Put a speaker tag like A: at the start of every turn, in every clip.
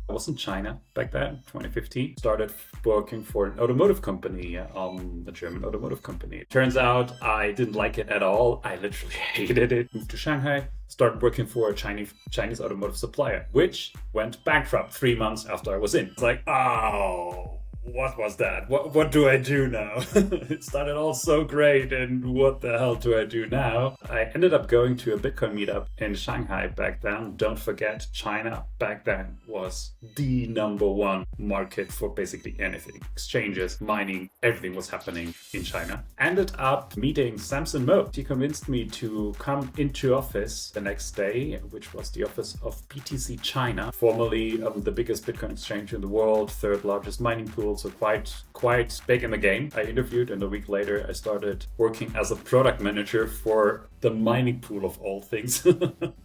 A: I was in China back then, 2015. Started working for an automotive company, a German automotive company. Turns out I didn't like it at all. I literally hated it. Moved to Shanghai, started working for a Chinese automotive supplier, which went bankrupt 3 months after I was in. It's like, oh, what was that? What do I do now? It started all so great, and what the hell do I do now? I ended up going to a Bitcoin meetup in Shanghai back then. Don't forget, China back then was the #1 market for basically anything. Exchanges, mining, everything was happening in China. Ended up meeting Samson Mow. He convinced me to come into office the next day, which was the office of BTC China, formerly the biggest Bitcoin exchange in the world, third largest mining pool, so quite big in the game. I interviewed, and a week later I started working as a product manager for the mining pool of all things.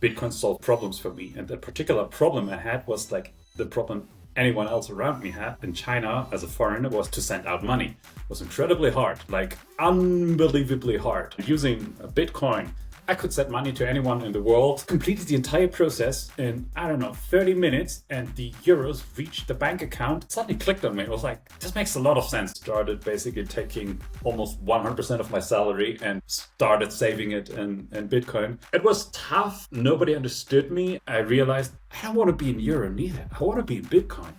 A: Bitcoin solved problems for me, and the particular problem I had was like the problem anyone else around me had in China as a foreigner, was to send out money. It was incredibly hard, like unbelievably hard. Using a Bitcoin, I could send money to anyone in the world, completed the entire process in, 30 minutes, and the euros reached the bank account. It suddenly clicked on me. It was like, this makes a lot of sense. Started basically taking almost 100% of my salary and started saving it in Bitcoin. It was tough. Nobody understood me. I realized I don't want to be in euro neither. I want to be in Bitcoin.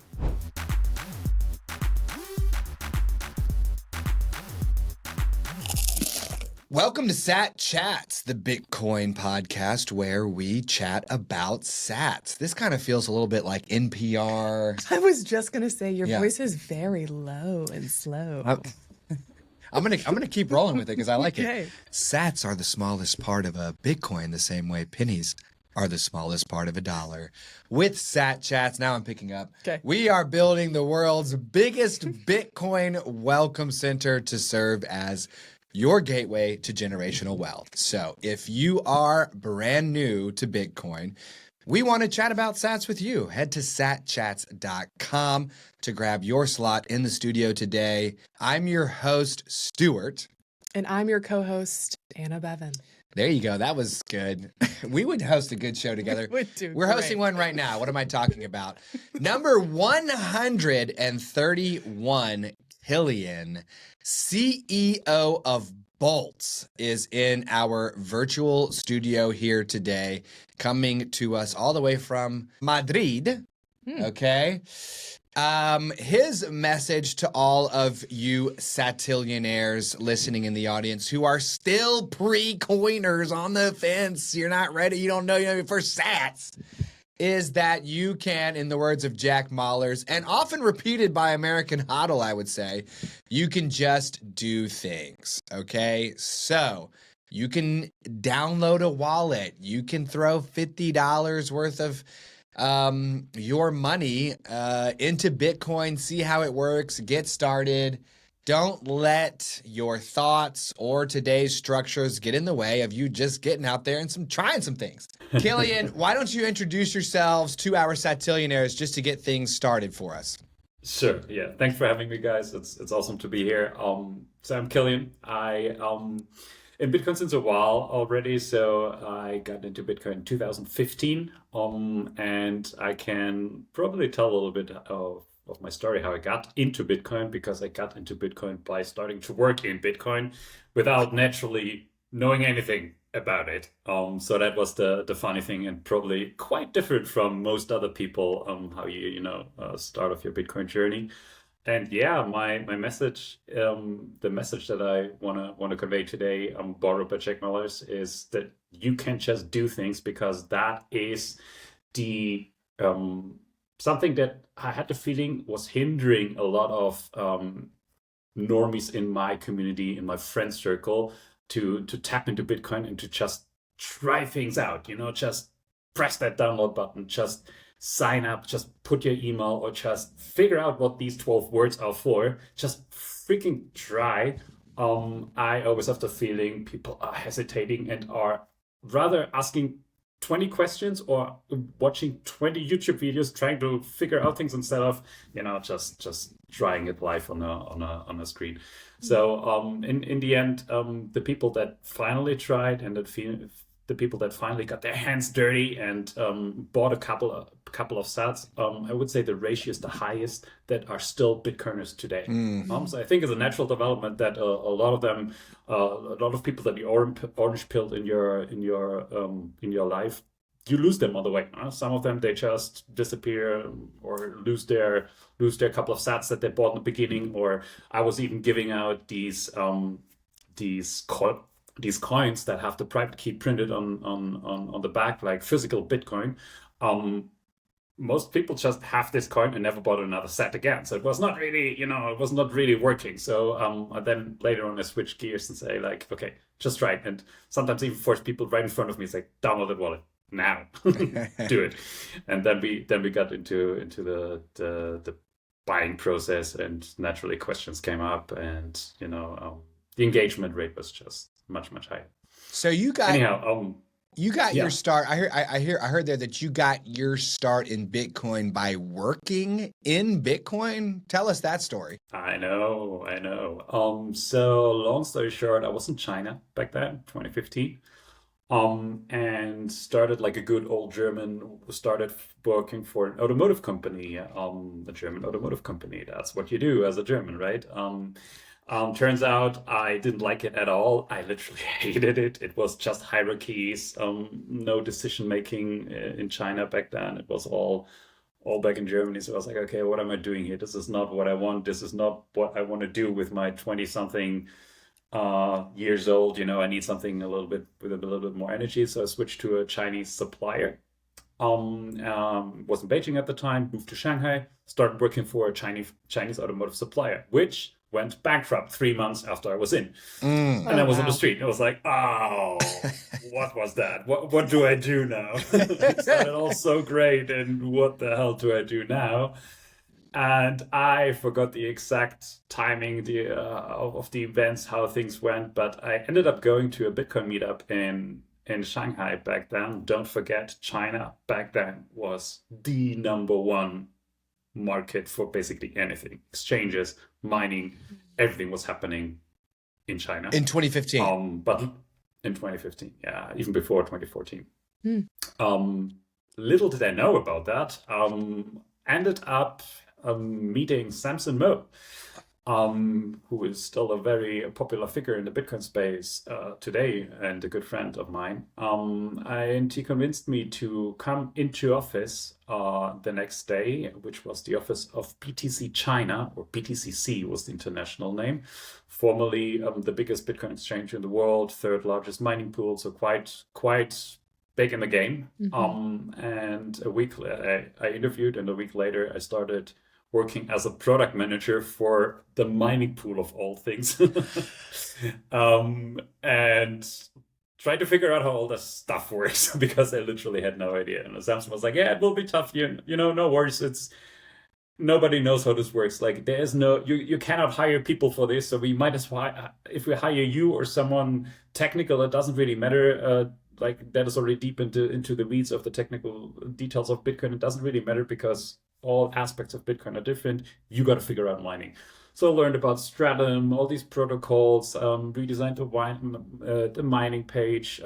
B: Welcome to Satchats, the Bitcoin podcast where we chat about sats. This kind of feels a little bit like NPR.
C: I was just going to say your voice is very low and slow.
B: I'm gonna keep rolling with it because I like
C: Okay.
B: it. Sats are the smallest part of a Bitcoin, the same way pennies are the smallest part of a dollar. With Satchats, now I'm picking up.
C: Okay.
B: We are building the world's biggest Bitcoin welcome center to serve as your gateway to generational wealth. So if you are brand new to Bitcoin, we want to chat about sats with you. Head to satchats.com to grab your slot in the studio today. I'm your host, Stuart.
C: And I'm your co-host, Anna Bevan.
B: There you go. That was good. We would host a good show together.
C: We would do
B: We're
C: great.
B: hosting one right now. What am I talking about? Number 131, Kilian, CEO of Boltz, is in our virtual studio here today, coming to us all the way from Madrid. Okay. His message to all of you satillionaires listening in the audience who are still pre-coiners on the fence, you're not ready, you don't know your first sats, is that you can, in the words of Jack Mallers, and often repeated by American Hodl, I would say, you can just do things, okay? So you can download a wallet. You can throw $50 worth of your money into Bitcoin, see how it works, get started. Don't let your thoughts or today's structures get in the way of you just getting out there and trying some things. Kilian, why don't you introduce yourselves to our satillionaires just to get things started for us?
A: Sure. Yeah. Thanks for having me, guys. It's awesome to be here. So I'm Kilian. I in Bitcoin since a while already. So I got into Bitcoin in 2015. And I can probably tell a little bit of my story, how I got into Bitcoin, because I got into Bitcoin by starting to work in Bitcoin without naturally knowing anything about it. So that was the funny thing, and probably quite different from most other people, how you start off your Bitcoin journey. And yeah, my message, the message that I want to convey today, borrowed by Jack Mallers, is that you can just do things, because that is the something that I had the feeling was hindering a lot of normies in my community, in my friend circle, to tap into Bitcoin and to just try things out, just press that download button, just sign up, just put your email, or just figure out what these 12 words are for. Just freaking try. I always have the feeling people are hesitating and are rather asking 20 questions or watching 20 YouTube videos trying to figure out things, instead of just trying it live on a screen. So in the end, the people that finally tried, and the people that finally got their hands dirty and bought a couple couple of sats. I would say the ratio is the highest that are still Bitcoiners today. So I think it's a natural development that a lot of them, a lot of people that you orange pilled in your life, you lose them on the way. Some of them, they just disappear or lose their couple of sats that they bought in the beginning. Or I was even giving out these coins that have the private key printed on the back, like physical Bitcoin. Most people just have this coin and never bought another set again. So it was not really, it was not really working. So then later on I switched gears and say like, okay, just try it. And sometimes even force people right in front of me, say, download the wallet now, do it. And then we got into the buying process, and naturally questions came up, and the engagement rate was just much higher.
B: So you got
A: Yeah.
B: your start. I heard there that you got your start in Bitcoin by working in Bitcoin. Tell us that story.
A: I know. So long story short, I was in China back then, 2015. And started like a good old German, started working for an automotive company, a German automotive company. That's what you do as a German, right? Turns out I didn't like it at all. I literally hated it. It was just hierarchies, no decision making in China back then. It was all back in Germany. So I was like, okay, what am I doing here? This is not what I want. This is not what I want to do with my 20-something years old. I need something with a little bit more energy. So I switched to a Chinese supplier. Was in Beijing at the time, moved to Shanghai, started working for a Chinese automotive supplier, which went bankrupt 3 months after I was in. And I was on the street. I was like, oh, what was that? What do I do now? It started all so great, and what the hell do I do now? And I forgot the exact timing of the events, how things went, but I ended up going to a Bitcoin meetup in Shanghai back then. Don't forget, China back then was the number one market for basically anything. Exchanges, mining, everything was happening in China.
B: In 2015.
A: But in 2015, yeah, even before 2014. Little did I know about that. Ended up meeting Samson Mow, who is still a very popular figure in the Bitcoin space today, and a good friend of mine. And he convinced me to come into office the next day, which was the office of BTC China, or BTCC was the international name, formerly the biggest Bitcoin exchange in the world, third largest mining pool, so quite big in the game. And a week I interviewed, and a week later I started working as a product manager for the mining pool of all things. And trying to figure out how all this stuff works, because I literally had no idea. And Samson was like, yeah, it will be tough. No worries. Nobody knows how this works. Like, there's you cannot hire people for this. So we might as well, if we hire you or someone technical, it doesn't really matter. Like, that is already deep into the weeds of the technical details of Bitcoin. It doesn't really matter, because all aspects of Bitcoin are different. You got to figure out mining. So I learned about Stratum, all these protocols, redesigned the mining page,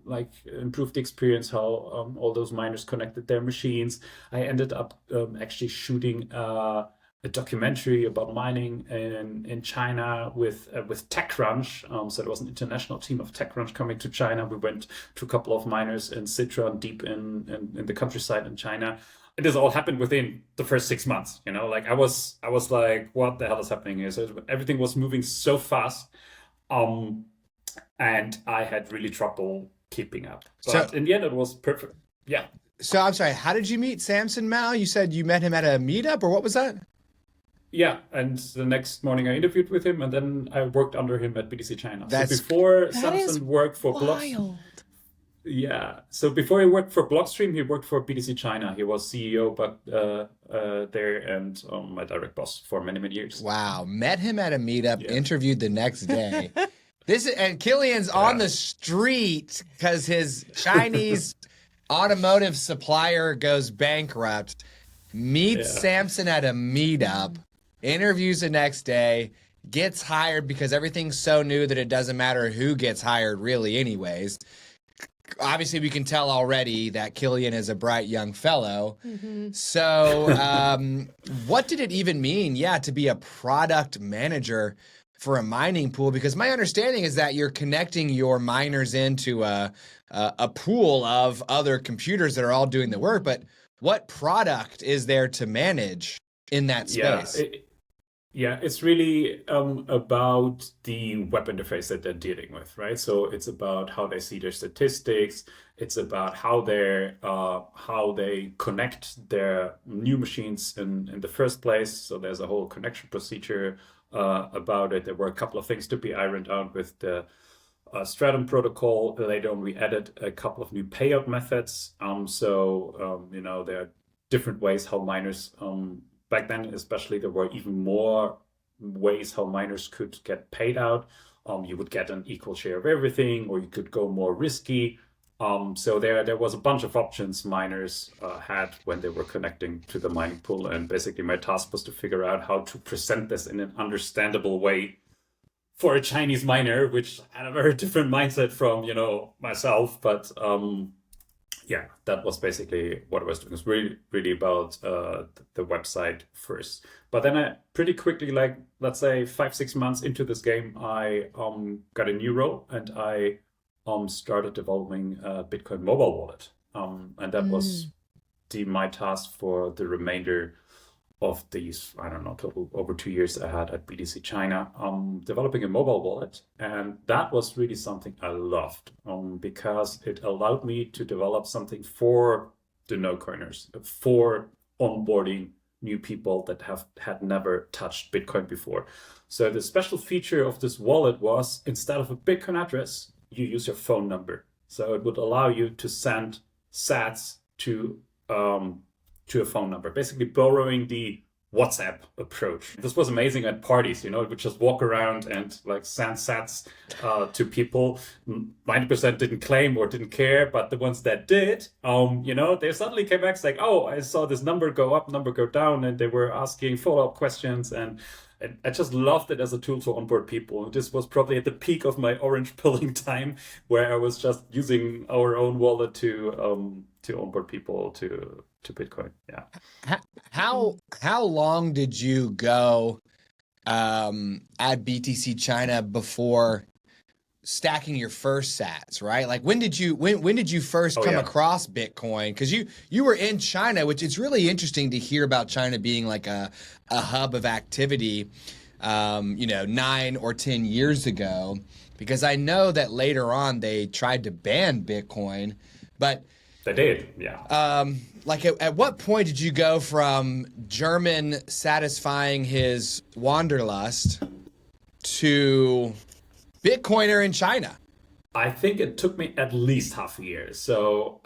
A: like improved the experience, how all those miners connected their machines. I ended up actually shooting a documentary about mining in China with TechCrunch. So there was an international team of TechCrunch coming to China. We went to a couple of miners in Sichuan, deep in the countryside in China. And this all happened within the first 6 months. Like I was like, what the hell is happening here? So everything was moving so fast, and I had really trouble keeping up. But in the end, it was perfect. Yeah.
B: So I'm sorry, how did you meet Samson Mow? You said you met him at a meetup, or what was that?
A: Yeah, and the next morning I interviewed with him, and then I worked under him at BTC China.
B: So
A: before Samson worked for Boltz. Yeah, so before he worked for Blockstream, he worked for BTC China. He was CEO there, and my direct boss for many, many years.
B: Wow, met him at a meetup, interviewed the next day. And Kilian's on the street because his Chinese automotive supplier goes bankrupt. Meets Samson at a meetup, interviews the next day, gets hired because everything's so new that it doesn't matter who gets hired really anyways. obviously we can tell already that Kilian is a bright young fellow. So what did it even mean, to be a product manager for a mining pool? Because my understanding is that you're connecting your miners into a pool of other computers that are all doing the work, but what product is there to manage in that space?
A: Yeah, it's really about the web interface that they're dealing with, right? So it's about how they see their statistics. It's about how they connect their new machines in the first place. So there's a whole connection procedure about it. There were a couple of things to be ironed out with the Stratum protocol. Later on, we added a couple of new payout methods. There are different ways how miners back then, especially, there were even more ways how miners could get paid out. You would get an equal share of everything, or you could go more risky. So there was a bunch of options miners had when they were connecting to the mining pool. And basically my task was to figure out how to present this in an understandable way for a Chinese miner, which had a very different mindset from, myself. But that was basically what I was doing. It was really about the website first. But then I pretty quickly, like, let's say 5-6 months into this game, I got a new role, and I started developing a Bitcoin mobile wallet. And that was my task for the remainder of these, I don't know, total over 2 years I had at BTC China, developing a mobile wallet. And that was really something I loved, because it allowed me to develop something for the no-coiners, for onboarding new people that had never touched Bitcoin before. So the special feature of this wallet was, instead of a Bitcoin address, you use your phone number. So it would allow you to send sats to a phone number, basically borrowing the WhatsApp approach. This was amazing at parties, it would just walk around and like send sats to people. 90% didn't claim or didn't care, but the ones that did, they suddenly came back like, oh, I saw this number go up, number go down, and they were asking follow-up questions. And I just loved it as a tool to onboard people. This was probably at the peak of my orange pilling time, where I was just using our own wallet to onboard people to Bitcoin. Yeah.
B: How long did you go at BTC China before stacking your first sats, right? Like when did you first come across Bitcoin? Because you were in China, which it's really interesting to hear about China being like a hub of activity 9 or 10 years ago, because I know that later on they tried to ban Bitcoin, but
A: they did, yeah.
B: At what point did you go from German satisfying his wanderlust to Bitcoiner in China?
A: I think it took me at least half a year. So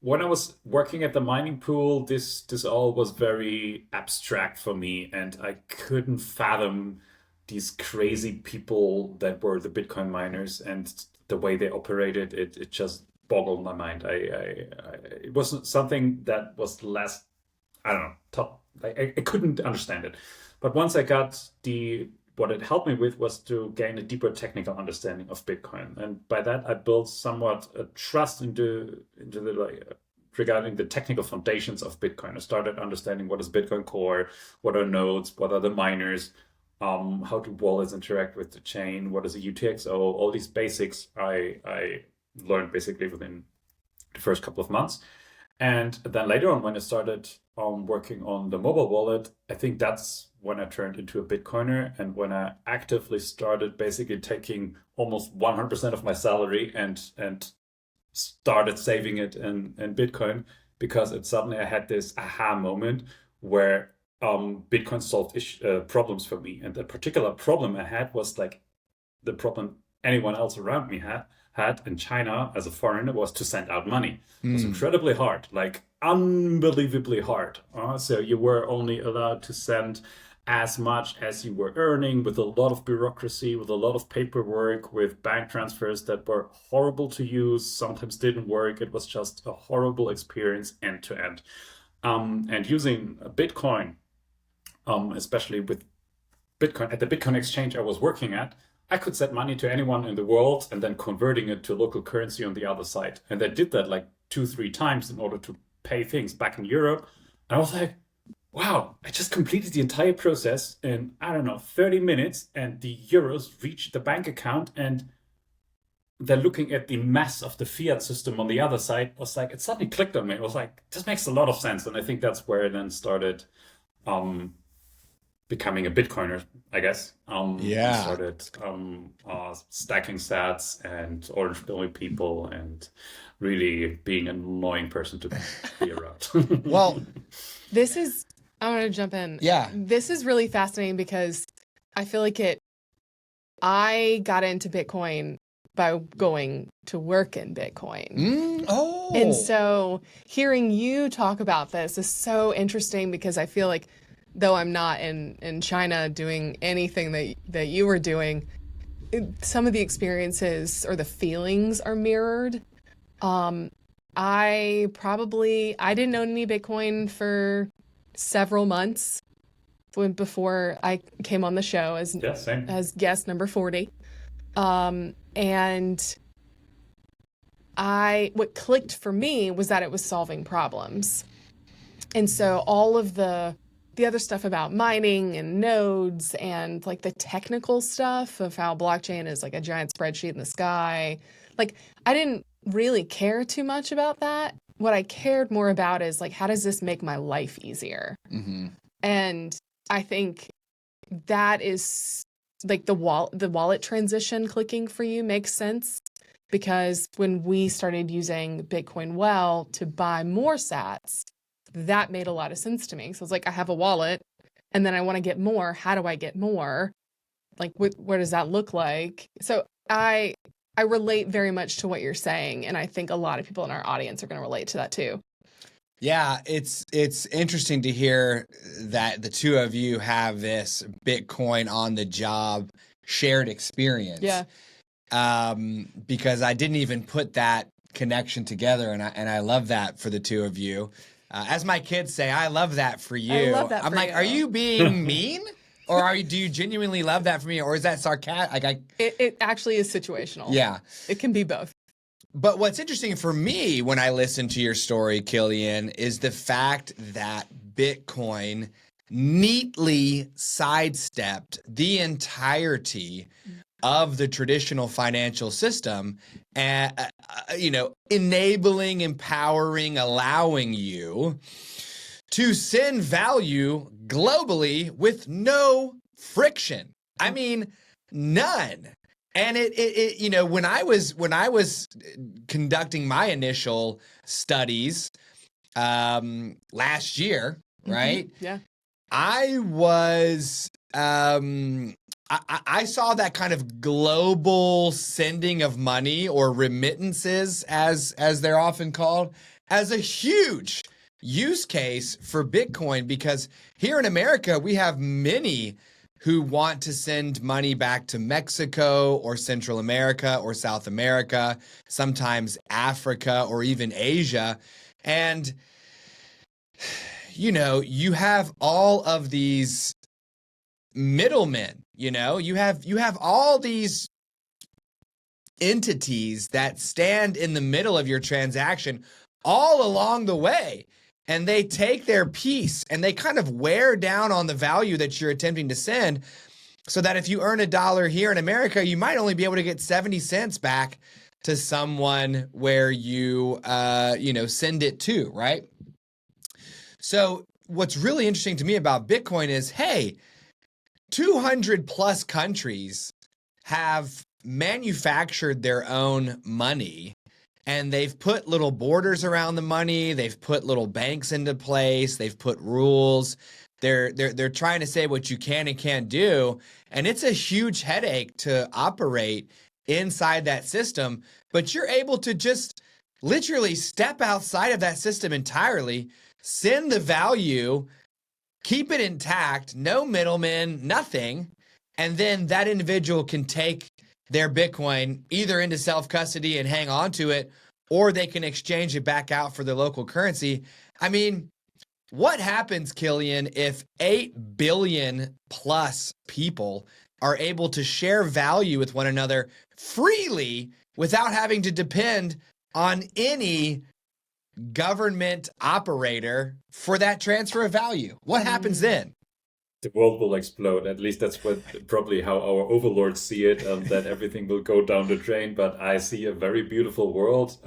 A: when I was working at the mining pool, this all was very abstract for me, and I couldn't fathom these crazy people that were the Bitcoin miners and the way they operated. It just boggled my mind. It wasn't something that was less, I don't know, top. I couldn't understand it. But once I got what it helped me with was to gain a deeper technical understanding of Bitcoin. And by that, I built somewhat a trust into regarding the technical foundations of Bitcoin. I started understanding what is Bitcoin Core, what are nodes, what are the miners, how do wallets interact with the chain, what is a UTXO, all these basics I learned basically within the first couple of months. And then later on, when I started working on the mobile wallet, I think that's when I turned into a Bitcoiner, and when I actively started basically taking almost 100% of my salary and started saving it in Bitcoin, because I had this aha moment where Bitcoin solved problems for me. And the particular problem I had was like the problem anyone else around me had in China as a foreigner, was to send out money. It was incredibly hard, like unbelievably hard. So you were only allowed to send as much as you were earning, with a lot of bureaucracy, with a lot of paperwork, with bank transfers that were horrible to use, sometimes didn't work. It was just a horrible experience end to end. And using Bitcoin, especially with Bitcoin, at the Bitcoin exchange I was working at, I could send money to anyone in the world and then converting it to local currency on the other side. And they did that like 2-3 times in order to pay things back in Europe. And I was like, wow, I just completed the entire process in, I don't know, 30 minutes, and the euros reached the bank account, and they're looking at the mess of the fiat system on the other side. It was like, it suddenly clicked on me. It was like, this makes a lot of sense. And I think that's where I then started becoming a Bitcoiner, I guess.
B: Yeah.
A: Started stacking sats and orange billing people and really being an annoying person to be around.
B: Well,
C: I want to jump in.
B: Yeah.
C: This is really fascinating because I feel like I got into Bitcoin by going to work in Bitcoin.
B: Oh.
C: And so hearing you talk about this is so interesting because I feel like though I'm not in China doing anything that you were doing, some of the experiences or the feelings are mirrored. I didn't own any Bitcoin for several months before I came on the show as guest number 40. And what clicked for me was that it was solving problems. And so all of the other stuff about mining and nodes and like the technical stuff of how blockchain is like a giant spreadsheet in the sky, like I didn't really care too much about that. What I cared more about is like, how does this make my life easier? Mm-hmm. And I think that is like the wallet transition clicking for you makes sense, because when we started using Bitcoin Well to buy more sats, that made a lot of sense to me. So it's like, I have a wallet and then I want to get more. How do I get more? Like, what does that look like? So I relate very much to what you're saying. And I think a lot of people in our audience are going to relate to that too.
B: Yeah, it's interesting to hear that the two of you have this Bitcoin on the job shared experience.
C: Yeah.
B: Because I didn't even put that connection together, and I love that for the two of you. As my kids say, I love that for you.
C: I love that
B: I'm
C: for
B: like,
C: you.
B: Are you being mean? Or do you genuinely love that for me? Or is that sarcastic?
C: It actually is situational.
B: Yeah.
C: It can be both.
B: But what's interesting for me when I listen to your story, Kilian, is the fact that Bitcoin neatly sidestepped the entirety of the traditional financial system, and enabling, empowering, allowing you to send value globally with no friction. I mean, none. And it when I was conducting my initial studies last year, right?
C: Yeah.
B: I was I saw that kind of global sending of money, or remittances as they're often called, as a huge use case for Bitcoin, because here in America we have many who want to send money back to Mexico or Central America or South America, sometimes Africa or even Asia. And you have all of these middlemen, you have all these entities that stand in the middle of your transaction all along the way. And they take their piece and they kind of wear down on the value that you're attempting to send, so that if you earn $1 here in America, you might only be able to get 70 cents back to someone where you, send it to, right? So what's really interesting to me about Bitcoin is, hey, 200 plus countries have manufactured their own money, and they've put little borders around the money. They've put little banks into place. They've put rules. They're trying to say what you can and can't do, and it's a huge headache to operate inside that system. But you're able to just literally step outside of that system entirely, send the value, keep it intact, no middlemen, nothing, and then that individual can take their Bitcoin either into self-custody and hang on to it, or they can exchange it back out for their local currency. I mean, what happens, Kilian, if 8 billion plus people are able to share value with one another freely without having to depend on any government operator for that transfer of value. What happens then?
A: The world will explode. At least that's probably how our overlords see it, that everything will go down the drain. But I see a very beautiful world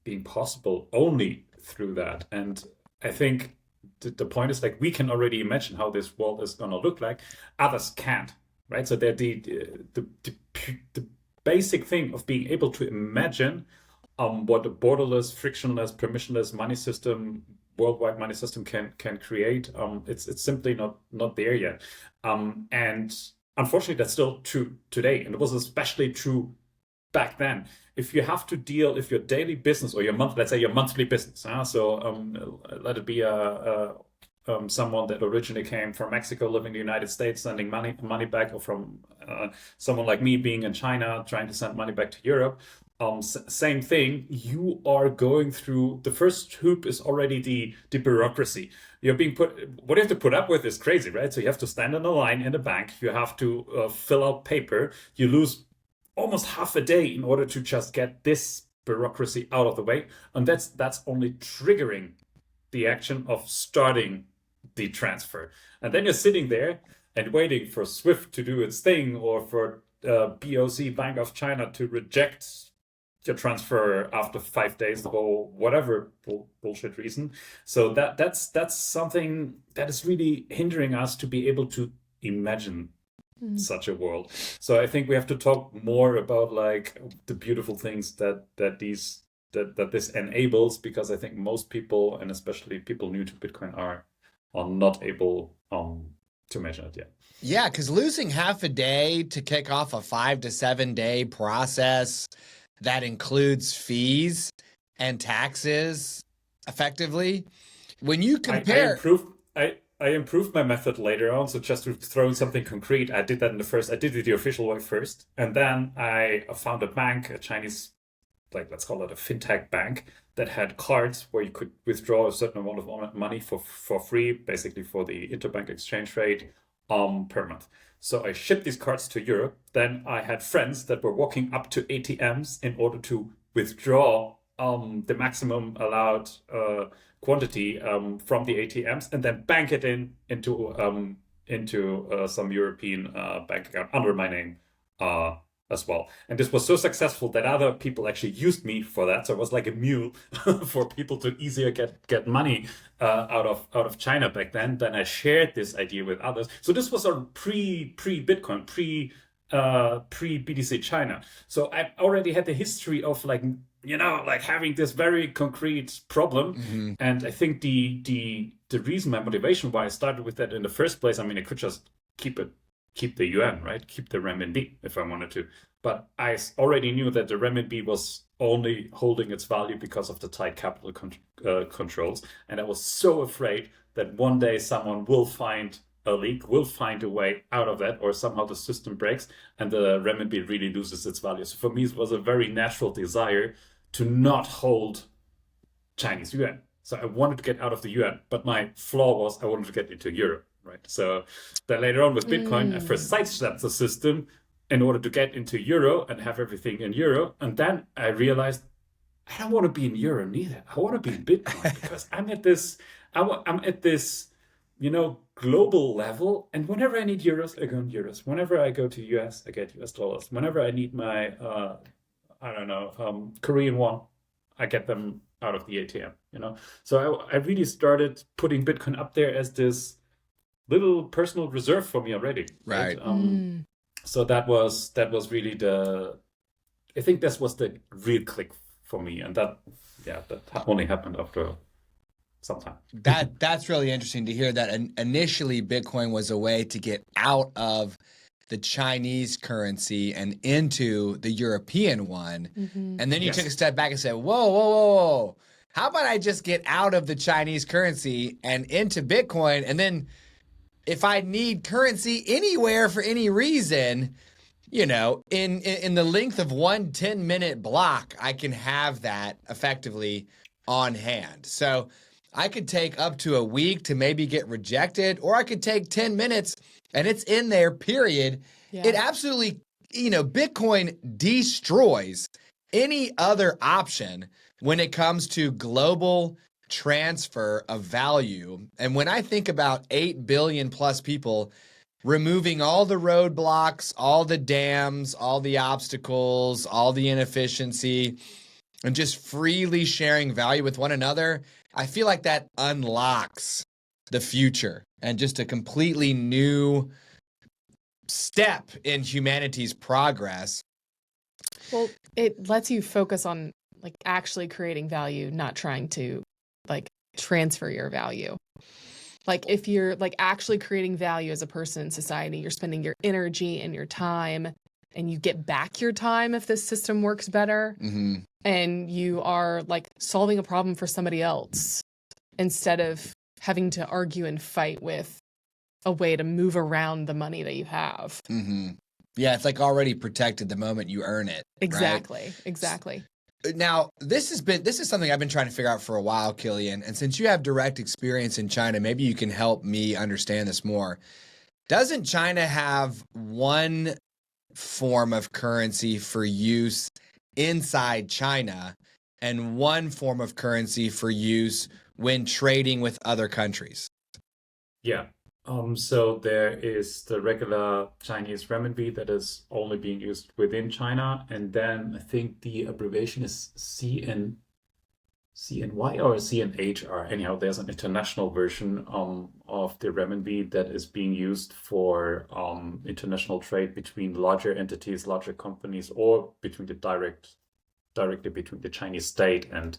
A: being possible only through that. And I think the point is, like, we can already imagine how this world is going to look like. Others can't, right? So that the basic thing of being able to imagine what a borderless, frictionless, permissionless money system, worldwide money system can create, it's simply not there yet. And unfortunately, that's still true today. And it was especially true back then. If you have to deal, if your daily business or let's say your monthly business, let it be someone that originally came from Mexico, living in the United States, sending money back, or from someone like me being in China, trying to send money back to Europe. Same thing. You are going through, the first hoop is already the bureaucracy. You're being what you have to put up with is crazy, right? So you have to stand in a line in a bank. You have to fill out paper. You lose almost half a day in order to just get this bureaucracy out of the way. And that's only triggering the action of starting the transfer. And then you're sitting there and waiting for SWIFT to do its thing, or for BOC, Bank of China, to reject your transfer after 5 days or whatever bullshit reason. So that's something that is really hindering us to be able to imagine such a world. So I think we have to talk more about, like, the beautiful things that this enables, because I think most people, and especially people new to Bitcoin, are not able to measure it yet.
B: Yeah, because losing half a day to kick off a 5 to 7 day process that includes fees and taxes, effectively, when you compare...
A: I improved my method later on. So just to throw in something concrete, I did it the official way first. And then I found a bank, a Chinese, like, let's call it a fintech bank, that had cards where you could withdraw a certain amount of money for free, basically for the interbank exchange rate per month. So I shipped these cards to Europe. Then I had friends that were walking up to ATMs in order to withdraw the maximum allowed quantity from the ATMs, and then bank it into some European bank account under my name as well. And this was so successful that other people actually used me for that. So it was like a mule for people to easier get money out of China back then. Then I shared this idea with others. So this was a pre-Bitcoin, pre-BTC China. So I already had the history of, like, having this very concrete problem. Mm-hmm. And I think the reason, my motivation why I started with that in the first place, I mean, I could just keep the yuan, right? Keep the renminbi if I wanted to. But I already knew that the renminbi was only holding its value because of the tight capital controls. And I was so afraid that one day someone will find a leak, will find a way out of that, or somehow the system breaks and the renminbi really loses its value. So for me, it was a very natural desire to not hold Chinese yuan. So I wanted to get out of the yuan, but my flaw was I wanted to get into euro, right? So then later on with Bitcoin, I first sidestepped the system in order to get into euro and have everything in euro. And then I realized I don't want to be in euro neither. I want to be in Bitcoin because I'm at this, global level. And whenever I need euros, I go in euros. Whenever I go to US, I get US dollars. Whenever I need my, Korean won, I get them out of the ATM, So I really started putting Bitcoin up there as this little personal reserve for me already.
B: Right.
A: So that was really I think this was the real click for me. And that only happened after some time.
B: That's really interesting to hear that initially Bitcoin was a way to get out of the Chinese currency and into the European one. Mm-hmm. And then you took a step back and said, whoa. How about I just get out of the Chinese currency and into Bitcoin? And then if I need currency anywhere for any reason, in the length of 1 10-minute block, I can have that effectively on hand. So I could take up to a week to maybe get rejected, or I could take 10 minutes and it's in there, period.
C: Yeah.
B: It absolutely, Bitcoin destroys any other option when it comes to global transfer of value. And when I think about 8 billion plus people removing all the roadblocks, all the dams, all the obstacles, all the inefficiency, and just freely sharing value with one another, I feel like that unlocks the future and just a completely new step in humanity's progress.
C: Well, it lets you focus on like actually creating value, not trying to like transfer your value. Like if you're like actually creating value as a person in society, you're spending your energy and your time, and you get back your time if this system works better.
B: Mm-hmm.
C: And you are like solving a problem for somebody else instead of having to argue and fight with a way to move around the money that you have.
B: Mm-hmm. Yeah, it's like already protected the moment you earn it.
C: Exactly.
B: Right?
C: Exactly.
B: Now, this is something I've been trying to figure out for a while, Kilian. And since you have direct experience in China, maybe you can help me understand this more. Doesn't China have one form of currency for use inside China and one form of currency for use when trading with other countries?
A: Yeah. So there is the regular Chinese renminbi that is only being used within China, and then I think the abbreviation is CNY or CNHR. Anyhow, there's an international version of the renminbi that is being used for international trade between larger entities, larger companies, or between directly between the Chinese state and,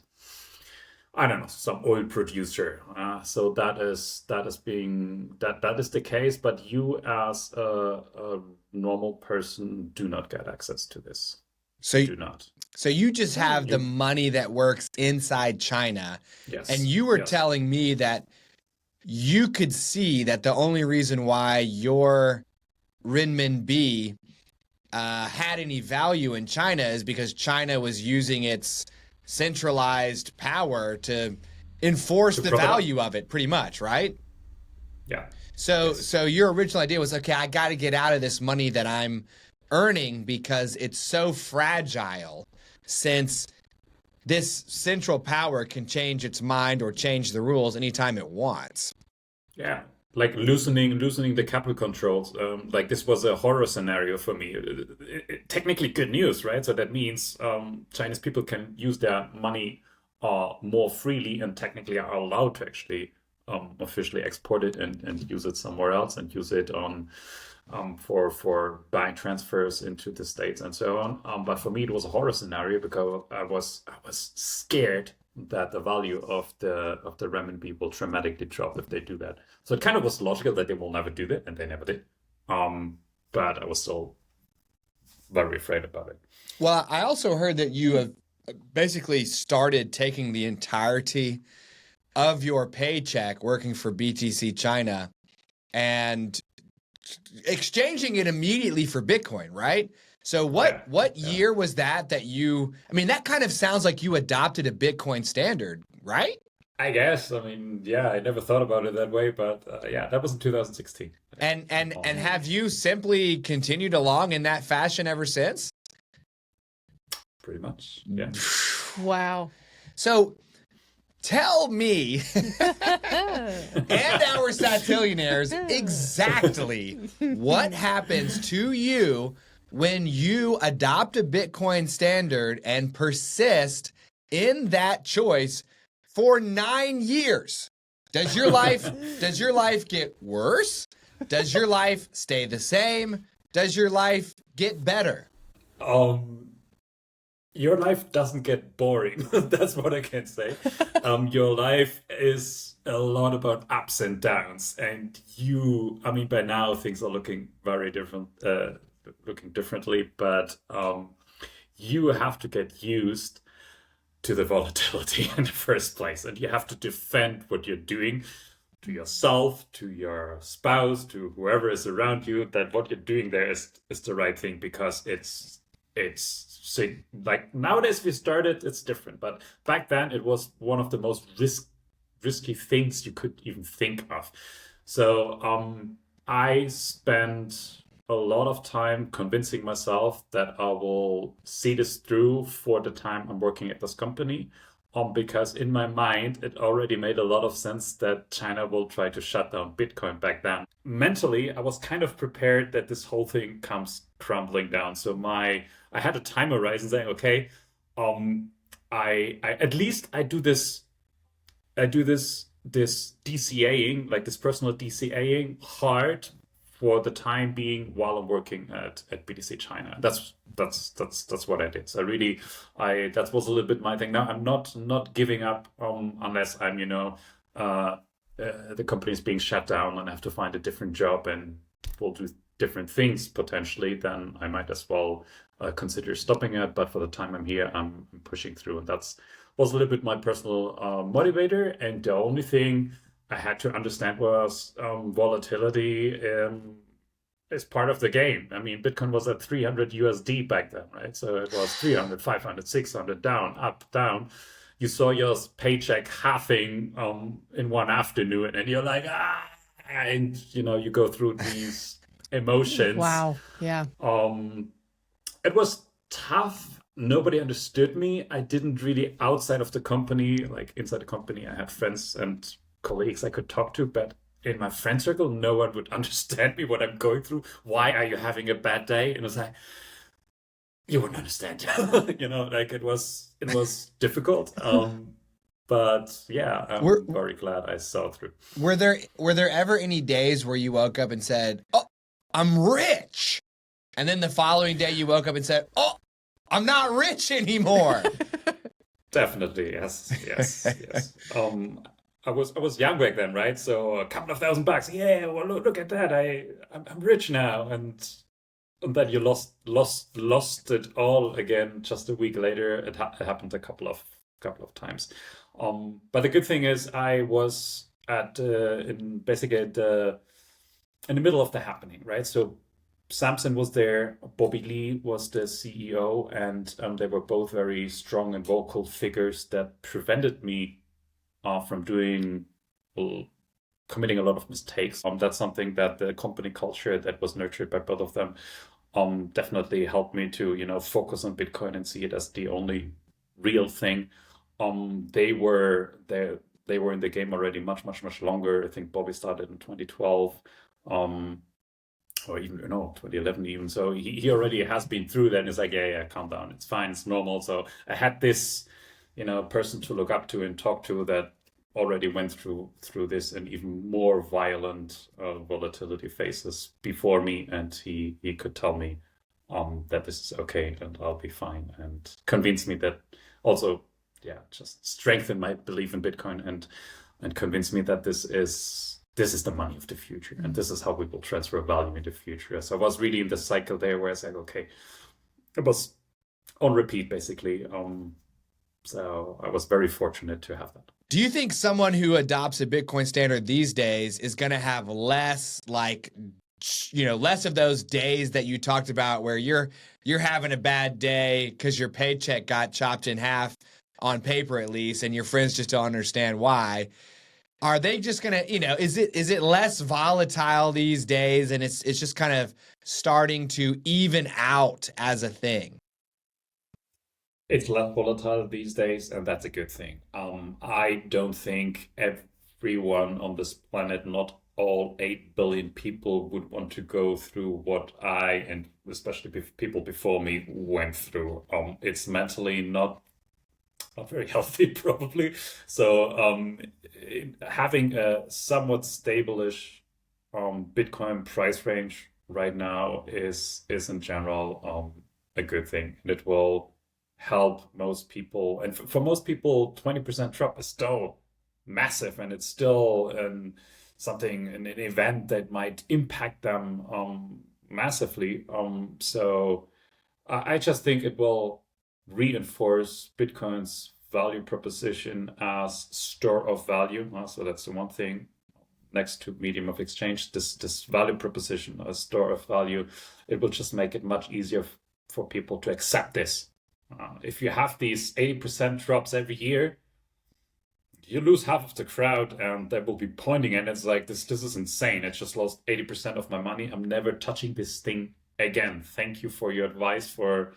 A: I don't know, some oil producer. So that is the case, but you as a normal person do not get access to this.
B: So
A: do not.
B: So you just have the money that works inside China.
A: Yes.
B: And you were telling me that you could see that the only reason why your renminbi had any value in China is because China was using its centralized power to enforce the value of it, pretty much, right?
A: Yeah.
B: So your original idea was, okay, I got to get out of this money that I'm earning because it's so fragile, since this central power can change its mind or change the rules anytime it wants.
A: Yeah. Like loosening the capital controls. Like this was a horror scenario for me. Technically good news, right? So that means Chinese people can use their money more freely, and technically are allowed to actually officially export it and use it somewhere else, and use it on for bank transfers into the States and so on. But for me, it was a horror scenario because I was scared that the value of the renminbi will dramatically drop if they do that. So it kind of was logical that they will never do that, and they never did. But I was still very afraid about it.
B: Well, I also heard that you have basically started taking the entirety of your paycheck working for BTC China and exchanging it immediately for Bitcoin, right? So what year was that you, I mean, that kind of sounds like you adopted a Bitcoin standard, right?
A: I guess. I mean, yeah, I never thought about it that way, but that was in 2016.
B: And have you simply continued along in that fashion ever since?
A: Pretty much, yeah.
C: Wow.
B: So tell me and our satillionaires exactly what happens to you when you adopt a Bitcoin standard and persist in that choice for 9 years. Does your life get worse? Does your life stay the same? Does your life get better?
A: Your life doesn't get boring. That's what I can say. Your life is a lot about ups and downs, and by now things are looking very different, looking differently, but you have to get used to the volatility in the first place, and you have to defend what you're doing to yourself, to your spouse, to whoever is around you, that what you're doing there is the right thing, because it's like nowadays we started, it's different, but back then it was one of the most risky things you could even think of. So I spent a lot of time convincing myself that I will see this through for the time I'm working at this company. Because in my mind, it already made a lot of sense that China will try to shut down Bitcoin back then. Mentally, I was kind of prepared that this whole thing comes crumbling down. So I had a time horizon saying, okay, I at least I do this DCAing, like this personal DCAing hard for the time being while I'm working at BTC China. That's what I did. So really, that was a little bit my thing. Now I'm not giving up unless I'm the company is being shut down and I have to find a different job and will do different things potentially. Then I might as well consider stopping it. But for the time I'm here, I'm pushing through, and was a little bit my personal motivator. And the only thing I had to understand was volatility is part of the game. I mean, Bitcoin was at 300 USD back then, right? So it was 300, 500, 600, down, up, down. You saw your paycheck halving in one afternoon, and you're like, and you go through these emotions.
C: Wow. Yeah.
A: It was tough. Nobody understood me. I didn't really, outside of the company, like inside the company, I had friends and colleagues I could talk to, but in my friend circle, no one would understand me, what I'm going through. Why are you having a bad day? And it was like, you wouldn't understand. Like it was difficult. But yeah, I'm very glad I saw through.
B: Were there ever any days where you woke up and said, "Oh, I'm rich," and then the following day you woke up and said, "Oh, I'm not rich anymore"?
A: Definitely, yes. I was young back then, right? So a couple of $1,000. Yeah, well, look at that. I'm rich now, and then you lost it all again just a week later. It happened a couple of times. But the good thing is I was in the middle of the happening, right? So Samson was there, Bobby Lee was the CEO, and they were both very strong and vocal figures that prevented me from committing a lot of mistakes. That's something that the company culture that was nurtured by both of them definitely helped me to focus on Bitcoin and see it as the only real thing. They were in the game already much longer. I think Bobby started in 2012. Or even 2011 even. So he already has been through that, and it's like, yeah, calm down, it's fine, it's normal. So I had this person to look up to and talk to that already went through this and even more violent volatility phases before me, and he could tell me that this is okay and I'll be fine, and convince me that also, just strengthen my belief in Bitcoin and convince me that this is the money of the future, and this is how we will transfer value in the future. So I was really in the cycle there where I said, okay, it was on repeat basically. So I was very fortunate to have that.
B: Do you think someone who adopts a Bitcoin standard these days is going to have less less of those days that you talked about where you're having a bad day because your paycheck got chopped in half on paper at least, and your friends just don't understand why? Are they just gonna, is it less volatile these days, and it's just kind of starting to even out as a thing?
A: It's less volatile these days, and that's a good thing. I don't think everyone on this planet, not all 8 billion people, would want to go through what I, and especially people before me, went through. It's mentally not very healthy, probably. So having a somewhat stable-ish Bitcoin price range right now is in general a good thing, and it will help most people. And for most people, 20% drop is still massive, and it's still an event that might impact them massively. So I just think it will reinforce Bitcoin's value proposition as store of value. So that's the one thing next to medium of exchange, this value proposition as store of value. It will just make it much easier for people to accept this. If you have these 80% drops every year, you lose half of the crowd and they will be pointing, and it's like, this is insane. I just lost 80% of my money. I'm never touching this thing again. Thank you for your advice, for,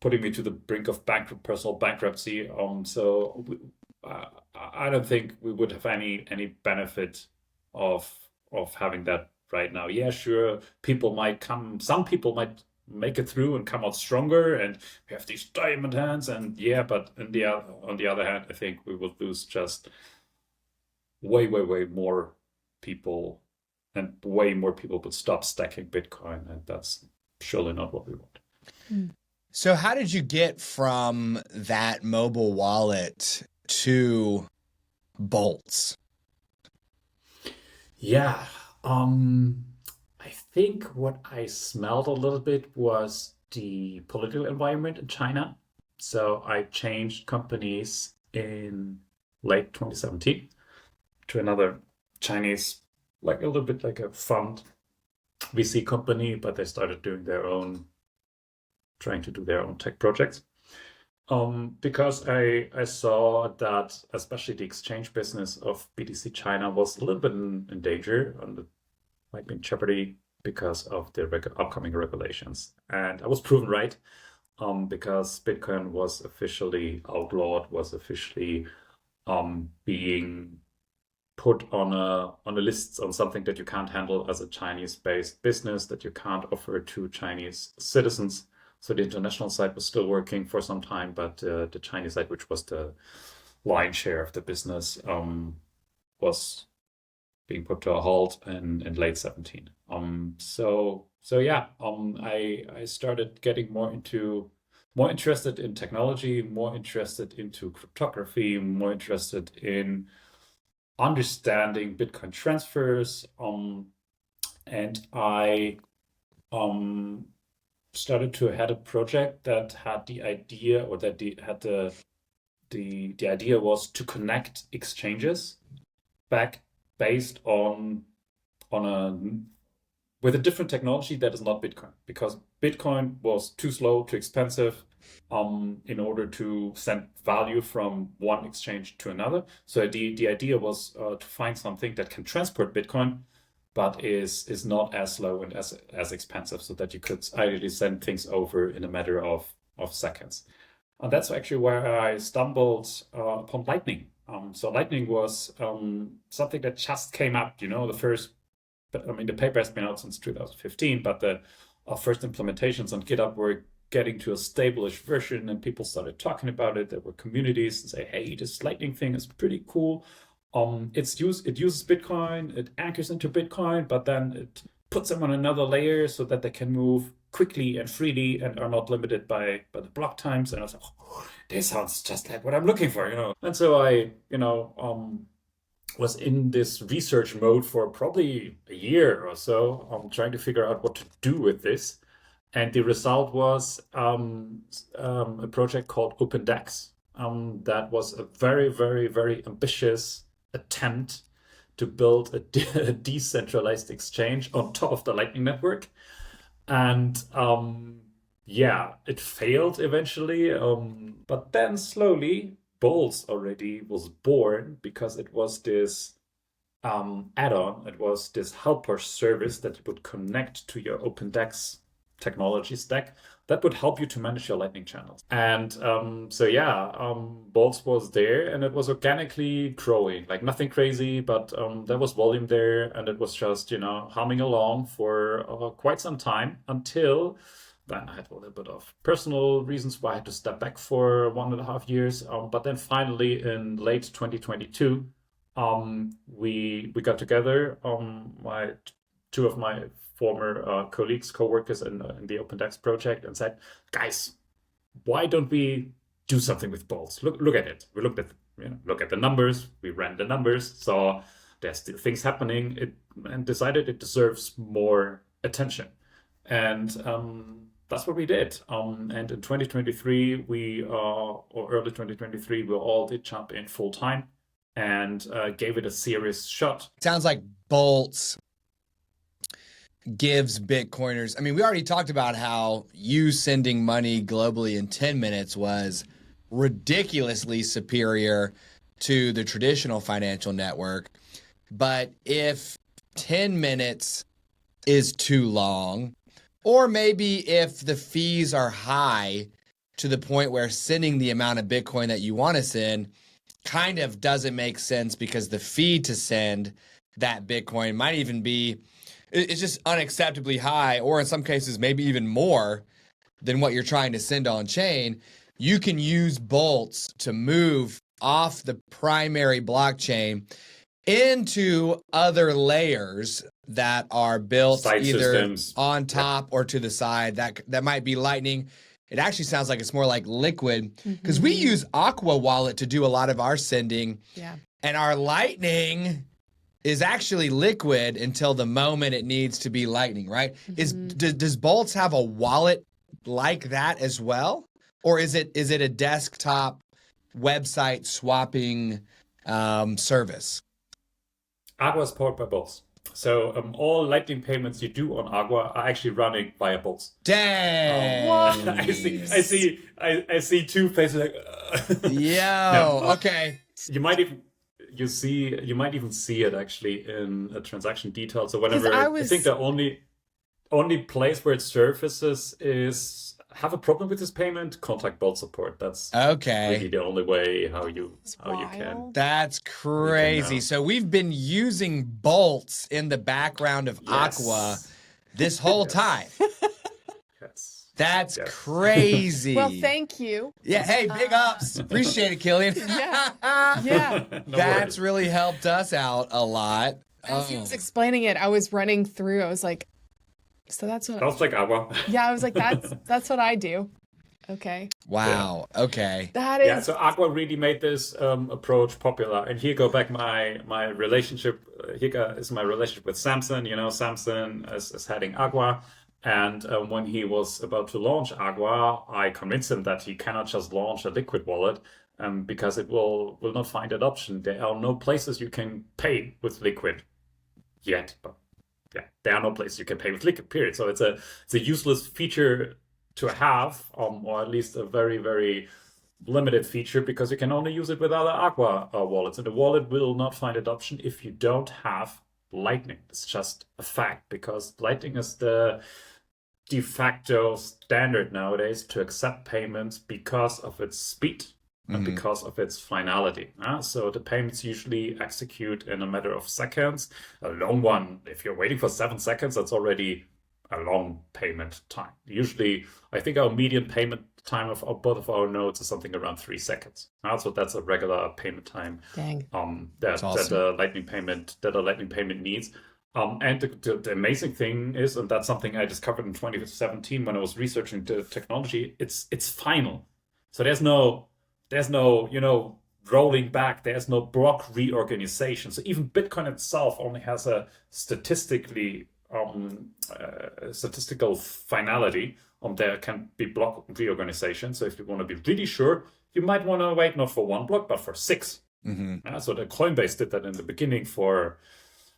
A: putting me to the brink of personal bankruptcy. I don't think we would have any benefit of having that right now. Yeah, sure, some people might make it through and come out stronger, and we have these diamond hands, and yeah, but on the other hand, I think we will lose just way more people, and way more people would stop stacking Bitcoin, and that's surely not what we want.
B: So how did you get from that mobile wallet to Boltz?
A: Yeah, I think what I smelled a little bit was the political environment in China. So I changed companies in late 2017 to another Chinese, like a little bit like a fund VC company, but they started trying to do their own tech projects. Because I saw that especially the exchange business of BTC China was a little bit in danger, might be in jeopardy because of the upcoming regulations. And I was proven right, because Bitcoin was officially outlawed, was officially being put on a list, on something that you can't handle as a Chinese-based business, that you can't offer to Chinese citizens. So the international side was still working for some time, but the Chinese side, which was the lion's share of the business, was being put to a halt in late 17. I started getting more interested in technology, more interested into cryptography, more interested in understanding Bitcoin transfers, and I started to head a project that had the idea, or that the idea was to connect exchanges back based with a different technology that is not Bitcoin, because Bitcoin was too slow, too expensive, in order to send value from one exchange to another. So the idea was to find something that can transport Bitcoin, but is not as slow and as expensive, so that you could ideally send things over in a matter of seconds. And that's actually where I stumbled upon Lightning. So Lightning was something that just came up, the paper has been out since 2015, but the first implementations on GitHub were getting to a stable-ish version, and people started talking about it. There were communities and say, hey, this Lightning thing is pretty cool. It uses Bitcoin, it anchors into Bitcoin, but then it puts them on another layer so that they can move quickly and freely and are not limited by the block times. And I was like, oh, this sounds just like what I'm looking for, And so I, was in this research mode for probably a year or so, trying to figure out what to do with this. And the result was a project called OpenDex. That was a very, very, very ambitious attempt to build a decentralized exchange on top of the Lightning Network. And it failed eventually. But then slowly, Boltz already was born, because it was this add-on. It was this helper service that you would connect to your OpenDex technology stack that would help you to manage your Lightning channels. And Boltz was there, and it was organically growing, like nothing crazy, but there was volume there, and it was just, humming along for quite some time, until then I had a little bit of personal reasons why I had to step back for 1.5 years. But then finally in late 2022, we got together, two of my former colleagues, co-workers in the OpenDex project, and said, guys, why don't we do something with Boltz? Look at it. We look at the numbers. We ran the numbers, saw there's still things happening, and decided it deserves more attention. And that's what we did. And in 2023, or early 2023, we all did jump in full time and gave it a serious shot.
B: Sounds like Boltz gives Bitcoiners, we already talked about how you sending money globally in 10 minutes was ridiculously superior to the traditional financial network. But if 10 minutes is too long, or maybe if the fees are high to the point where sending the amount of Bitcoin that you want to send kind of doesn't make sense because the fee to send that Bitcoin might even be, it's just unacceptably high, or in some cases, maybe even more than what you're trying to send on chain, you can use Boltz to move off the primary blockchain into other layers that are built
A: Side
B: either
A: systems.
B: on top or to the side. That might be Lightning. It actually sounds like it's more like Liquid, because we use Aqua Wallet to do a lot of our sending.
C: Yeah.
B: And our Lightning is actually Liquid until the moment it needs to be Lightning, right? Does Boltz have a wallet like that as well? Or is it a desktop website swapping service?
A: Aqua is powered by Boltz. So all Lightning payments you do on Aqua are actually running via Boltz.
B: Dang.
A: I see two faces like.
B: Okay.
A: You might even see it actually in a transaction detail. So whenever I think the only place where it surfaces is have a problem with this payment, contact Boltz support. That's really the only way how you can.
B: That's crazy. So we've been using Boltz in the background of Aqua this whole time. That's crazy.
C: Well, thank you.
B: Yeah. Hey, big ups. Appreciate it, Kilian.
C: Yeah.
B: That's really helped us out a lot.
C: As he was explaining it, I was running through. I was like, so that's what.
A: Sounds like Aqua.
C: Yeah, I was like, that's what I do. Okay.
B: Wow. Yeah. Okay.
C: That is.
A: Yeah. So Aqua really made this approach popular, and here go back my relationship. Here is my relationship with Samson. You know, Samson is heading Aqua, and when he was about to launch Aqua, I convinced him that he cannot just launch a Liquid wallet, because it will not find adoption. There are no places you can pay with Liquid yet, but. Yeah, there are no places you can pay with Liquid, period. So it's a useless feature to have, or at least a very, very limited feature, because you can only use it with other Aqua wallets. And the wallet will not find adoption if you don't have Lightning. It's just a fact, because Lightning is the de facto standard nowadays to accept payments because of its speed. And because of its finality. So the payments usually execute in a matter of seconds. A long one, if you're waiting for 7 seconds, that's already a long payment time. Usually, I think our median payment time of both of our nodes is something around 3 seconds. So that's a regular payment time.
C: Dang.
A: That a Lightning payment needs. And the amazing thing is, and that's something I discovered in 2017 when I was researching the technology, it's final. So there's no rolling back. There's no block reorganization. So even Bitcoin itself only has a statistical finality. There can be block reorganization. So if you want to be really sure, you might want to wait not for 1 block, but for 6. So the Coinbase did that in the beginning for,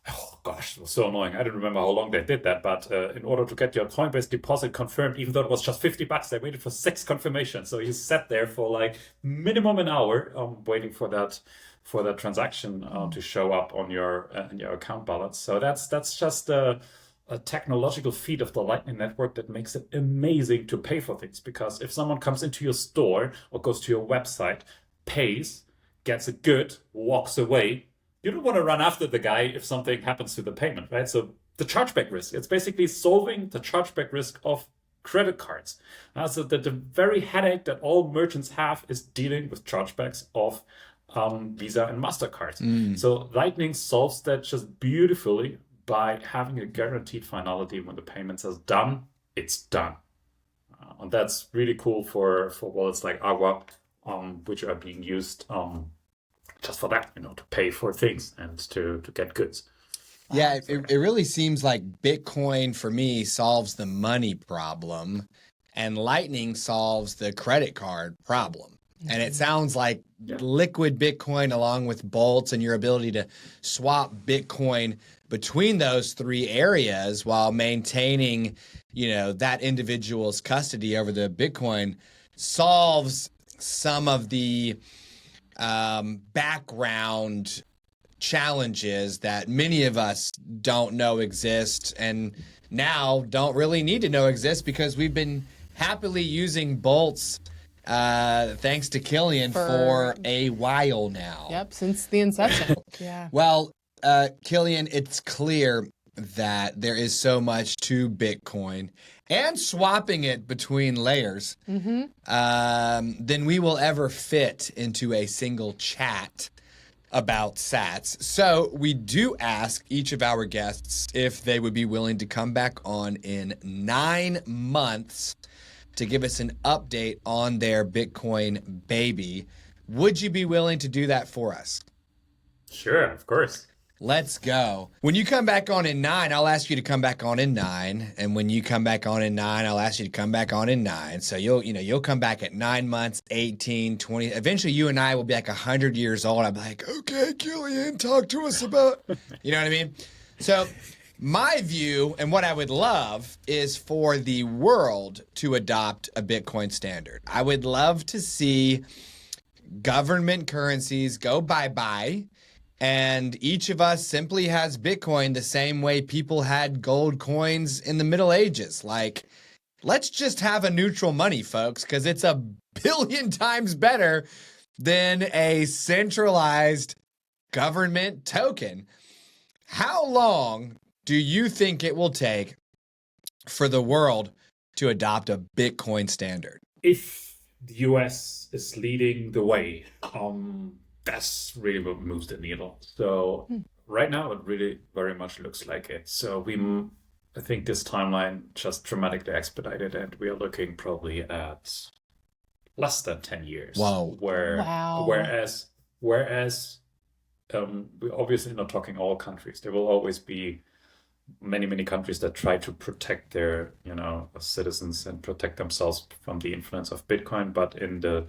A: oh gosh, it was so annoying. I don't remember how long they did that, but in order to get your Coinbase deposit confirmed, even though it was just $50, they waited for 6 confirmations. So you sat there for like minimum an hour, waiting for that transaction to show up on your account balance. So that's just a technological feat of the Lightning Network that makes it amazing to pay for things. Because if someone comes into your store or goes to your website, pays, gets a good, walks away, you don't want to run after the guy if something happens to the payment, right? So the chargeback risk, it's basically solving the chargeback risk of credit cards. So the very headache that all merchants have is dealing with chargebacks of Visa and MasterCard. So Lightning solves that just beautifully by having a guaranteed finality. When the payment says done, it's done. And that's really cool for wallets like Aqua, which are being used just for that, to pay for things and to get goods.
B: Yeah, it really seems like Bitcoin for me solves the money problem, and Lightning solves the credit card problem. And it sounds like Liquid Bitcoin along with Boltz and your ability to swap Bitcoin between those 3 areas while maintaining, that individual's custody over the Bitcoin solves some of the background challenges that many of us don't know exist and now don't really need to know exist because we've been happily using Boltz thanks to Kilian for a while now.
C: Yep, since the inception. Yeah.
B: Well, Kilian, it's clear that there is so much to Bitcoin and swapping it between layers than we will ever fit into a single chat about sats. So we do ask each of our guests if they would be willing to come back on in 9 months to give us an update on their Bitcoin baby. Would you be willing to do that for us?
A: Sure, of course.
B: Let's go. When you come back on in 9, I'll ask you to come back on in 9. And when you come back on in 9, I'll ask you to come back on in 9. So you'll come back at 9 months, 18, 20. Eventually you and I will be like 100 years old. I'll be like, okay, Kilian, talk to us about, you know what I mean? So my view and what I would love is for the world to adopt a Bitcoin standard. I would love to see government currencies go bye-bye. And each of us simply has Bitcoin the same way people had gold coins in the Middle Ages. Like, let's just have a neutral money, folks, because it's a billion times better than a centralized government token. How long do you think it will take for the world to adopt a Bitcoin standard?
A: If the US is leading the way, that's really what moves the needle. So right now, it really very much looks like it. So I think this timeline just dramatically expedited, and we are looking probably at less than 10 years.
B: Wow.
A: Whereas we're obviously not talking all countries. There will always be many countries that try to protect their citizens and protect themselves from the influence of Bitcoin. But in the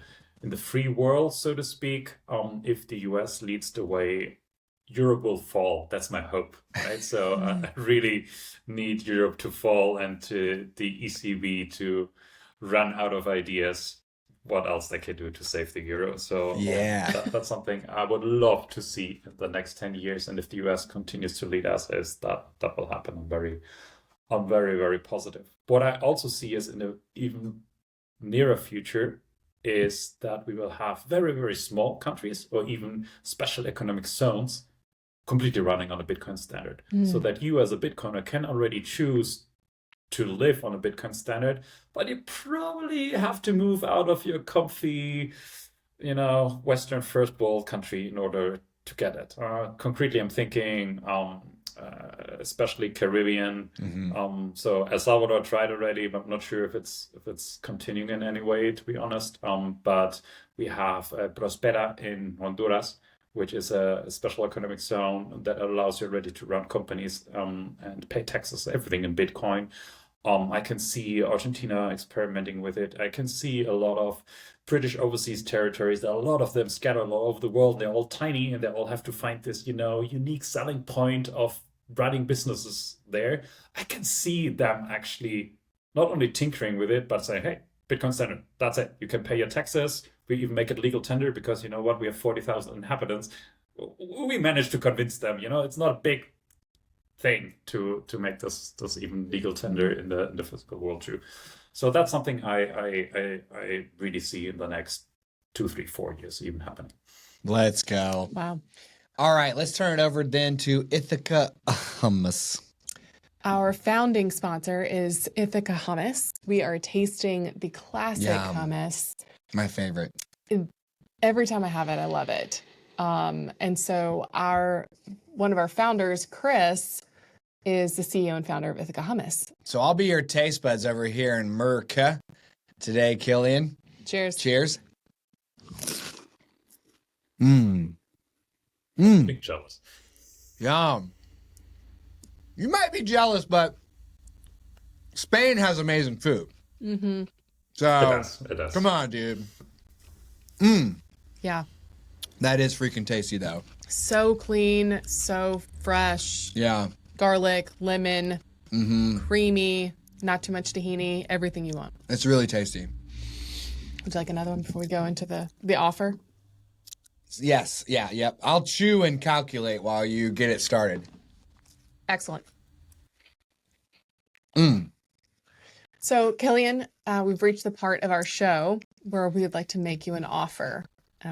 A: free world, so to speak, if the US leads the way, Europe will fall. That's my hope, right? So I really need Europe to fall and to the ECB to run out of ideas what else they can do to save the euro. So that's something I would love to see in the next 10 years. And if the US continues to lead us, that will happen. I'm very, very positive. What I also see is in the even nearer future is that we will have very, very small countries or even special economic zones completely running on a Bitcoin standard. So that you as a Bitcoiner can already choose to live on a Bitcoin standard, but you probably have to move out of your comfy, Western first world country in order to get it. Concretely, I'm thinking especially Caribbean. So El Salvador tried already, but I'm not sure if it's continuing in any way, to be honest. But we have Prospera in Honduras, which is a special economic zone that allows you already to run companies and pay taxes, everything in Bitcoin. I can see Argentina experimenting with it. I can see a lot of British overseas territories. There are a lot of them scattered all over the world. They're all tiny and they all have to find this, unique selling point of running businesses there. I can see them actually not only tinkering with it, but saying, hey, Bitcoin standard, that's it. You can pay your taxes. We even make it legal tender because you know what? We have 40,000 inhabitants. We managed to convince them, it's not a big thing to make this even legal tender in the physical world too. So that's something I really see in the next 2, 3, 4 years even happening.
B: Let's go.
C: Wow.
B: All right, let's turn it over then to Ithaca Hummus.
C: Our founding sponsor is Ithaca Hummus. We are tasting the classic hummus.
B: My favorite.
C: Every time I have it, I love it. And so one of our founders, Chris, is the CEO and founder of Ithaca Hummus.
B: So I'll be your taste buds over here in America today, Kilian.
C: Cheers.
B: Cheers.
A: Big jealous.
B: Yum. You might be jealous, but Spain has amazing food. So
A: it does.
B: Come on, dude.
C: Yeah.
B: That is freaking tasty, though.
C: So clean, so fresh.
B: Yeah.
C: Garlic, lemon, creamy, not too much tahini, everything you want.
B: It's really tasty.
C: Would you like another one before we go into the offer?
B: Yes. Yeah. Yep. I'll chew and calculate while you get it started.
C: Excellent.
B: Mm.
C: So, Kilian, we've reached the part of our show where we would like to make you an offer.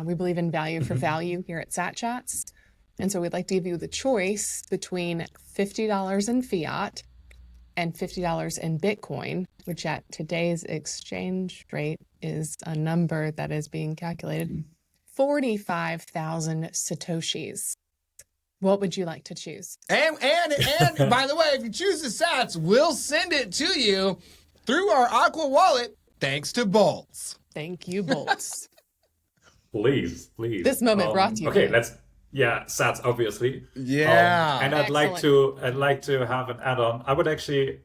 C: We believe in value for value here at Satchats. And so we'd like to give you the choice between $50 in fiat and $50 in Bitcoin, which at today's exchange rate is a number that is being calculated 45,000 Satoshis. What would you like to choose?
B: And by the way, if you choose the sats, we'll send it to you through our Aqua Wallet, thanks to Boltz.
C: Thank you, Boltz.
A: Please.
C: This moment brought to you.
A: Okay, sats obviously.
B: Yeah.
A: And I'd like to have an add-on. I would actually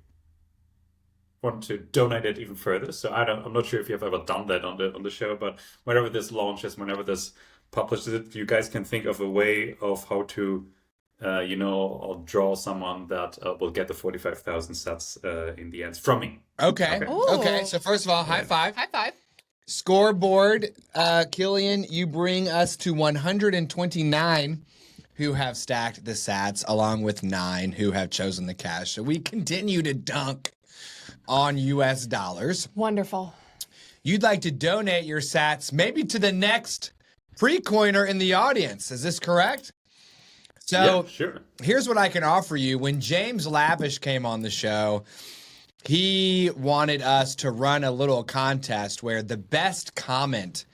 A: want to donate it even further. So I'm not sure if you've ever done that on the show, but whenever this launches, whenever this publishes, you guys can think of a way of how to draw someone that will get the 45,000 sats in the end from me.
B: Okay.
C: Ooh.
B: Okay. So first of all, high five.
C: High five.
B: Scoreboard, Kilian, you bring us to 129 who have stacked the sats, along with 9 who have chosen the cash. So we continue to dunk on US dollars.
C: Wonderful.
B: You'd like to donate your sats maybe to the next pre-coiner in the audience. Is this correct? So
A: yeah, sure.
B: Here's what I can offer you. When James Lavish came on the show, he wanted us to run a little contest where the best comment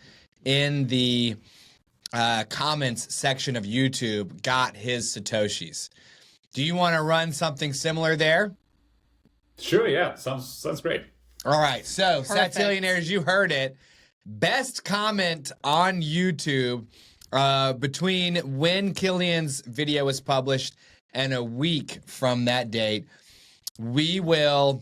B: in the comments section of YouTube got his Satoshis. Do you want to run something similar there?
A: Sure, yeah. Sounds great.
B: All right. So,
C: Perfect.
B: Satillionaires, you heard it. Best comment on YouTube between when Kilian's video was published and a week from that date, we will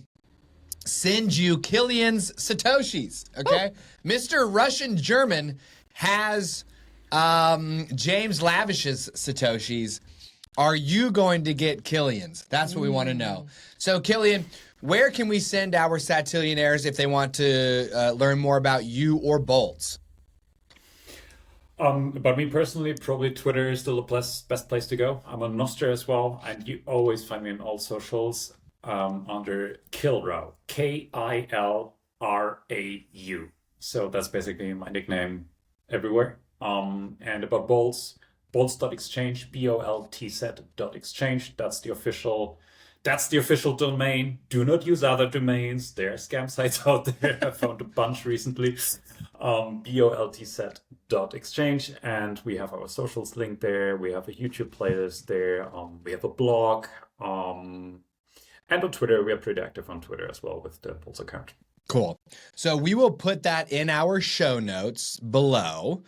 B: send you Kilian's Satoshis, okay? Mr. Russian German has James Lavish's Satoshis. Are you going to get Kilian's? That's what we want to know. So, Kilian, where can we send our Satillionaires if they want to learn more about you or Boltz?
A: About me personally, probably Twitter is still the best place to go. I'm on Nostra as well, and you always find me on all socials under Kilrau, Kilrau. So that's basically my nickname everywhere. And about Boltz, Boltz.exchange, BOLTZ.exchange. That's the official domain. Do not use other domains. There are scam sites out there. I found a bunch recently. BOLTZ.exchange. And we have our socials linked there. We have a YouTube playlist there. We have a blog. And on Twitter, we are pretty active on Twitter as well with the Boltz account.
B: Cool. So we will put that in our show notes below.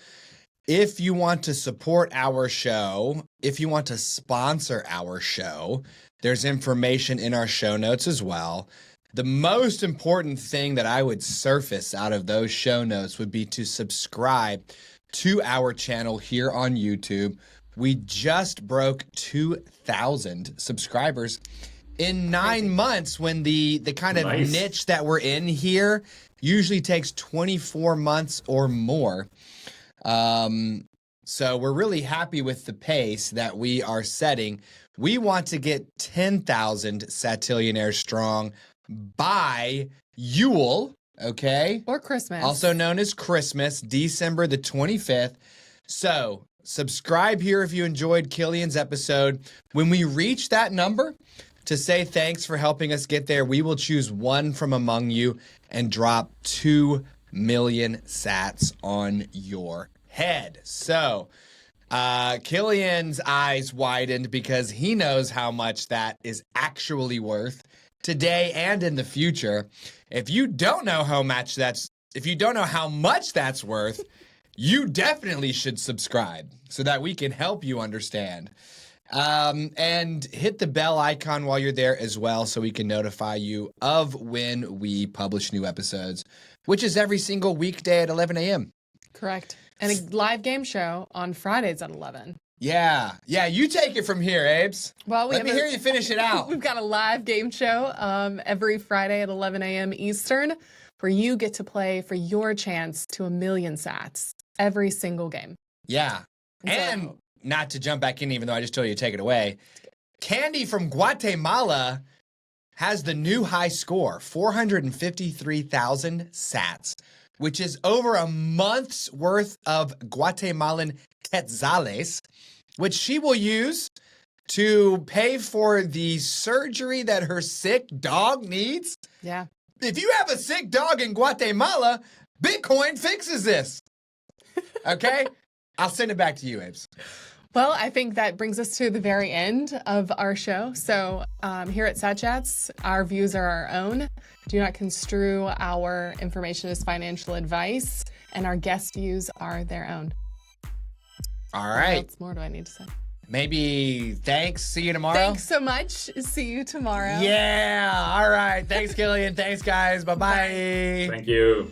B: If you want to support our show, if you want to sponsor our show, there's information in our show notes as well. The most important thing that I would surface out of those show notes would be to subscribe to our channel here on YouTube. We just broke 2,000 subscribers in 9 months, when the kind of niche that we're in here usually takes 24 months or more. So we're really happy with the pace that we are setting. We want to get 10,000 Satillionaires strong by Yule, okay?
C: Or Christmas.
B: Also known as Christmas, December the 25th. So subscribe here if you enjoyed Kilian's episode. When we reach that number, to say thanks for helping us get there, we will choose one from among you and drop 2 million sats on your head. So, Kilian's eyes widened because he knows how much that is actually worth today and in the future. If you don't know how much that's worth, you definitely should subscribe so that we can help you understand. And hit the bell icon while you're there as well so we can notify you of when we publish new episodes, which is every single weekday at 11 a.m.
C: Correct. And a live game show on Fridays at 11.
B: Yeah, you take it from here, Abes.
C: Well,
B: Let me hear you finish it out.
C: We've got a live game show every Friday at 11 a.m. Eastern where you get to play for your chance to 1 million sats every single game.
B: Yeah. And not to jump back in, even though I just told you to take it away, Candy from Guatemala has the new high score, 453,000 sats, which is over a month's worth of Guatemalan quetzales, which she will use to pay for the surgery that her sick dog needs.
C: Yeah.
B: If you have a sick dog in Guatemala, Bitcoin fixes this. Okay? I'll send it back to you, Abes.
C: Well, I think that brings us to the very end of our show. So here at Satchats, our views are our own. Do not construe our information as financial advice, and our guest views are their own.
B: All right.
C: What else more do I need to say?
B: Maybe thanks. See you tomorrow.
C: Thanks so much. See you tomorrow.
B: Yeah. All right. Thanks, Kilian. Thanks, guys. Bye-bye.
A: Thank you.